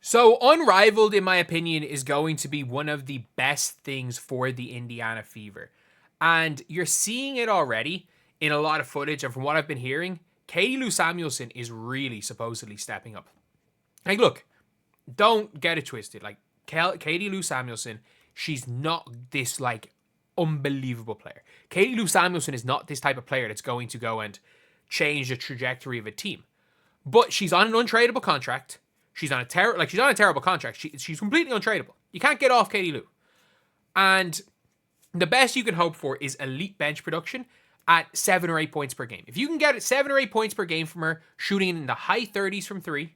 So, Unrivaled, in my opinion, is going to be one of the best things for the Indiana Fever. And you're seeing it already in a lot of footage. And from what I've been hearing, Lou Samuelson is really supposedly stepping up. Like, look, don't get it twisted. Like, Lou Samuelson, she's not this, like, unbelievable player. Lou Samuelson is not this type of player that's going to go and change the trajectory of a team. But she's on an untradeable contract. She's on a terrible contract. She's completely untradeable. You can't get off Katie Lou. And the best you can hope for is elite bench production at 7 or 8 points per game. If you can get 7 or 8 points per game from her, shooting in the high 30s from 3,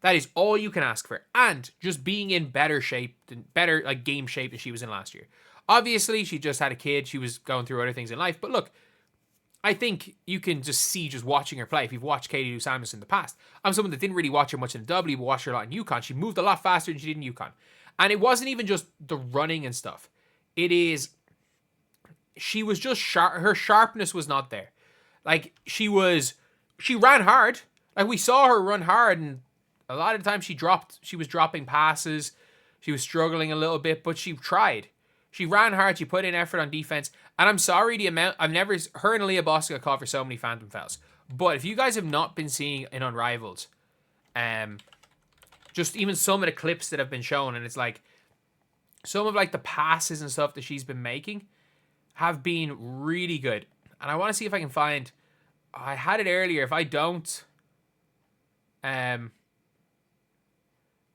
that is all you can ask for. And just being in better game shape than she was in last year. Obviously, she just had a kid. She was going through other things in life. But look, I think you can just see just watching her play. If you've watched Lou Samuelson in the past, I'm someone that didn't really watch her much in the W, but watched her a lot in UConn. She moved a lot faster than she did in UConn. And it wasn't even just the running and stuff. She was just sharp. Her sharpness was not there. Like, she ran hard. Like, we saw her run hard, and a lot of the time she was dropping passes. She was struggling a little bit, but she tried. She ran hard. She put in effort on defense. And I'm sorry her and Aaliyah Boston got called for so many phantom fouls. But if you guys have not been seeing in Unrivaled, just even some of the clips that have been shown, and it's like some of like the passes and stuff that she's been making have been really good. And I want to see if I can find. I had it earlier. If I don't, it'll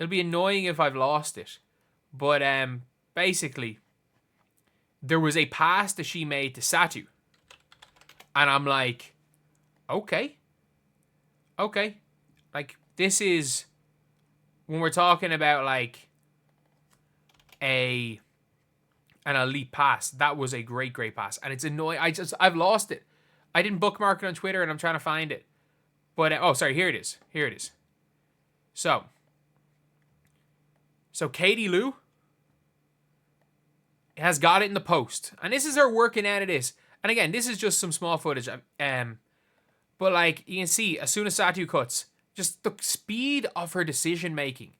be annoying if I've lost it. But basically, there was a pass that she made to Satu. And I'm like, okay. Like, this is when we're talking about like an elite pass. That was a great pass. And it's annoying. I've lost it. I didn't bookmark it on Twitter and I'm trying to find it. But, here it is. So Katie Lou has got it in the post. And this is her working out of this. And again, this is just some small footage. But like, you can see, as soon as Satu cuts, just the speed of her decision making.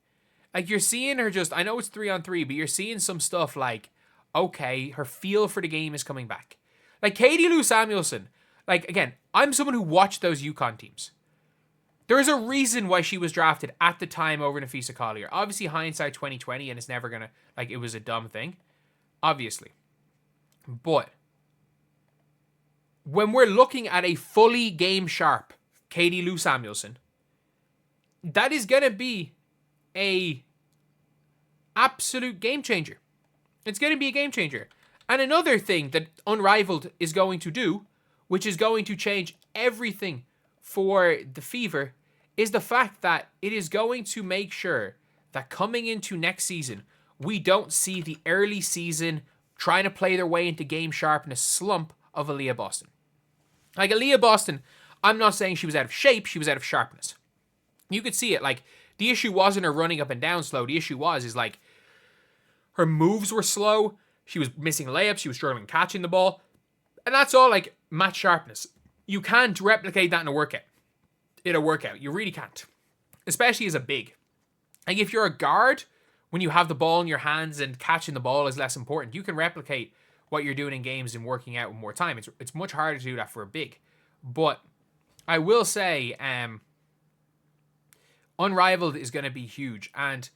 Like, you're seeing her just, I know it's 3-on-3, but you're seeing some stuff like, okay, her feel for the game is coming back. Like, Katie Lou Samuelson, like, again, I'm someone who watched those UConn teams. There is a reason why she was drafted at the time over Nafisa Collier. Obviously, hindsight 2020, and it's never gonna, like, it was a dumb thing. Obviously. But when we're looking at a fully game sharp Katie Lou Samuelson, that is going to be a absolute game changer. It's going to be a game changer. And another thing that Unrivaled is going to do, which is going to change everything for the Fever, is the fact that it is going to make sure that coming into next season, we don't see the early season trying to play their way into game sharpness slump of Aaliyah Boston. Like, Aaliyah Boston, I'm not saying she was out of shape, she was out of sharpness. You could see it. Like, the issue wasn't her running up and down slow. The issue is like, her moves were slow. She was missing layups. She was struggling catching the ball. And that's all, like, match sharpness. You can't replicate that in a workout. You really can't. Especially as a big. Like, if you're a guard, when you have the ball in your hands and catching the ball is less important, you can replicate what you're doing in games and working out with more time. It's much harder to do that for a big. But I will say, Unrivaled is going to be huge. And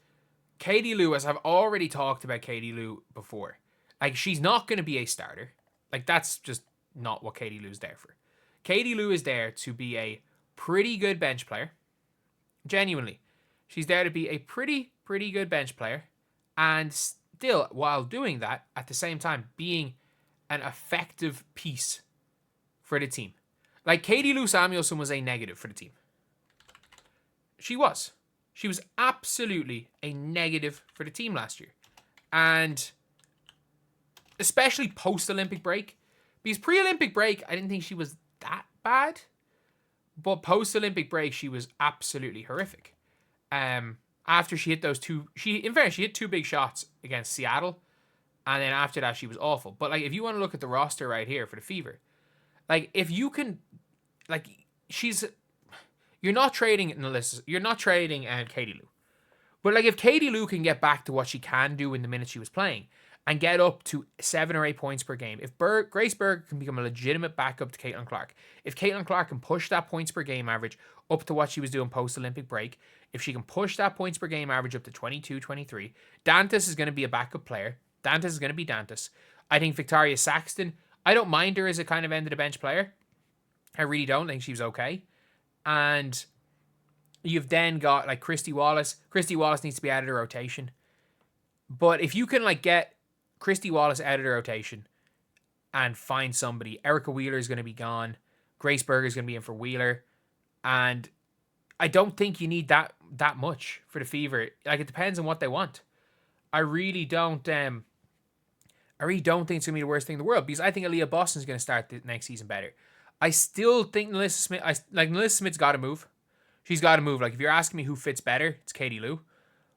Katie Lou, as I've already talked about Katie Lou before, like, she's not going to be a starter. Like, that's just not what Katie Lou's there for. Katie Lou is there to be a pretty good bench player. Genuinely. She's there to be a pretty good bench player. And still, while doing that, at the same time, being an effective piece for the team. Like, Katie Lou Samuelson was a negative for the team. She was. She was absolutely a negative for the team last year. And especially post-Olympic break. Because pre-Olympic break, I didn't think she was that bad. But post-Olympic break, she was absolutely horrific. After she hit those two... In fairness, she hit 2 big shots against Seattle. And then after that, she was awful. But, like, if you want to look at the roster right here for the Fever, like, if you can... Like, she's... You're not trading Katie Lou. But like if Katie Lou can get back to what she can do in the minutes she was playing and get up to 7 or 8 points per game, if Grace Berger can become a legitimate backup to Caitlin Clark, if Caitlin Clark can push that points per game average up to what she was doing post-Olympic break, if she can push that points per game average up to 22, 23, Dantas is going to be a backup player. Dantas is going to be Dantas. I think Victoria Saxton, I don't mind her as a kind of end-of-the-bench player. I really don't. I think she was okay. And you've then got like Christy Wallace. Christy Wallace needs to be out of the rotation. But if you can like get Christy Wallace out of the rotation and find somebody, Erica Wheeler is going to be gone. Grace Berger is going to be in for Wheeler. And I don't think you need that much for the Fever. Like, it depends on what they want. I really don't think it's going to be the worst thing in the world, because I think Aaliyah Boston is going to start the next season better. I still think Melissa Smith's got to move. She's got to move. Like, if you're asking me who fits better, it's Katie Lou.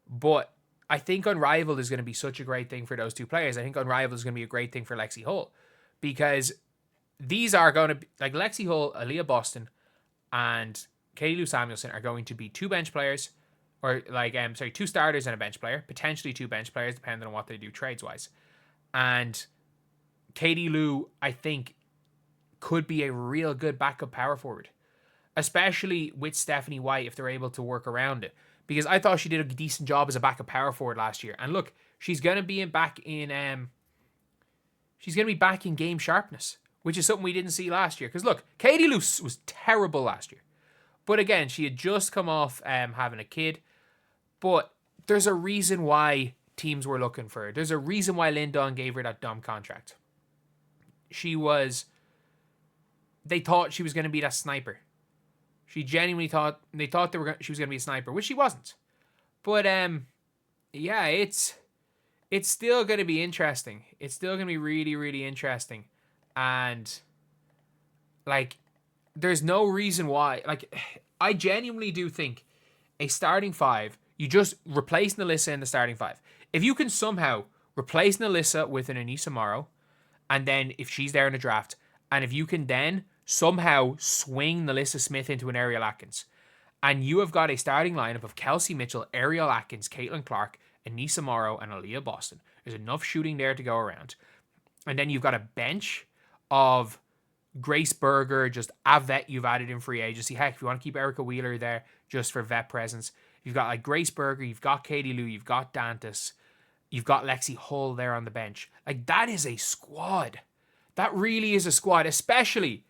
But I think Unrivaled is going to be such a great thing for those two players. I think Unrivaled is going to be a great thing for Lexi Hull, because these are going to be, like, Lexi Hull, Aaliyah Boston, and Katie Lou Samuelson are going to be two bench players, or two starters and a bench player, potentially two bench players, depending on what they do trades-wise. And Katie Lou, I think, could be a real good backup power forward, especially with Stephanie White if they're able to work around it. Because I thought she did a decent job as a backup power forward last year. And look, she's going to be back in game sharpness, which is something we didn't see last year. Because look, Katie Lou was terrible last year. But again, she had just come off having a kid. But there's a reason why teams were looking for her. There's a reason why Lynn Dunn gave her that dumb contract. They thought she was going to be that sniper. She genuinely thought she was going to be a sniper, which she wasn't. But yeah, it's still going to be interesting. It's still going to be really, really interesting. And like, there's no reason why. Like, I genuinely do think a starting five, you just replace Nalissa in the starting five. If you can somehow replace Nalissa with an Anissa Morrow, and then if she's there in the draft, and if you can then somehow swing Nalissa Smith into an Ariel Atkins, and you have got a starting lineup of Kelsey Mitchell, Ariel Atkins, Caitlin Clark, Anissa Morrow, and Aaliyah Boston. There's enough shooting there to go around. And then you've got a bench of Grace Berger, just a vet you've added in free agency. Heck, if you want to keep Erica Wheeler there just for vet presence, you've got like Grace Berger, you've got Katie Lou, you've got Dantas, you've got Lexi Hull there on the bench. Like, that is a squad. That really is a squad, especially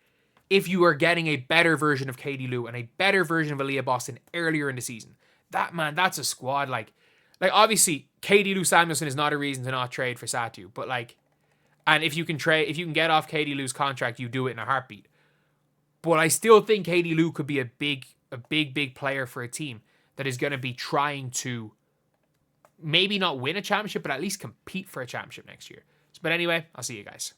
if you are getting a better version of Katie Lou and a better version of Aaliyah Boston earlier in the season. That's a squad. Like obviously, Katie Lou Samuelson is not a reason to not trade for Satu, but like, and if you can get off Katie Lou's contract, you do it in a heartbeat. But I still think Katie Lou could be a big player for a team that is going to be trying to maybe not win a championship, but at least compete for a championship next year. But anyway, I'll see you guys.